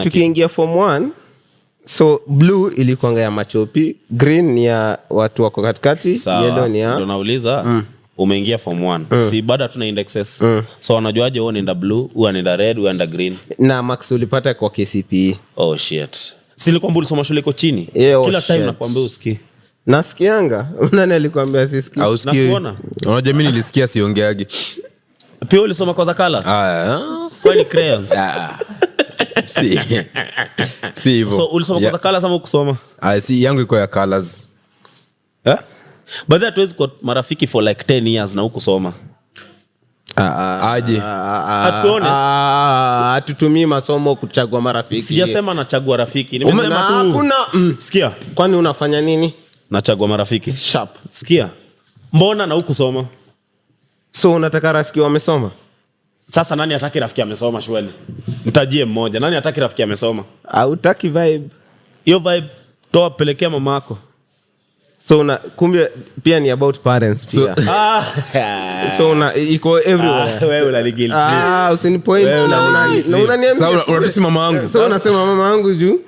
Tukiingia form 1, so blue ilikuanga ya machopi, green ni ya watu wako katikati, yellow ni ya ndio nauliza. Umeingia form 1 si bado tuna indexes so wanajuaje wewe unaenda blue, wewe unaenda red, wewe unaenda green? Na max ulipata kwa KCPE. Oh shit. Silikwambia ulisoma shule iko chini. Kila time nakwambia usikii. Nasikianga. Nani alikwambia sisikii? Nakuona. Unajua mimi nilisikia siongeagi. Pia ulisoma kwa za colors? Kwani crayons? Si hivyo. So ulisoma kwa za colors ama ukusoma? Si yangu iko ya colors. But that was got marafiki for like 10 years na ukusoma. Aje. To be honest. Hatutumii masomo kuchagua marafiki. Sijasema nachagua rafiki. Nimesema tu hakuna. Sikia. Kwani unafanya nini? Nachagua marafiki. Sharp. Sikia. Mbona na ukusoma? So unataka rafiki wamesoma? Sasa nani hataki rafiki amesoma shweli? Nitajie mmoja. Nani hataki rafiki amesoma? Hutaki vibe. Hiyo vibe toa pelekea mamako. So kumbe pia ni about parents pia. So iko everywhere. Wewe unaligilti. Usinipoint na unaniambia. Sasa unatusema mama wangu. So unasema mama wangu juu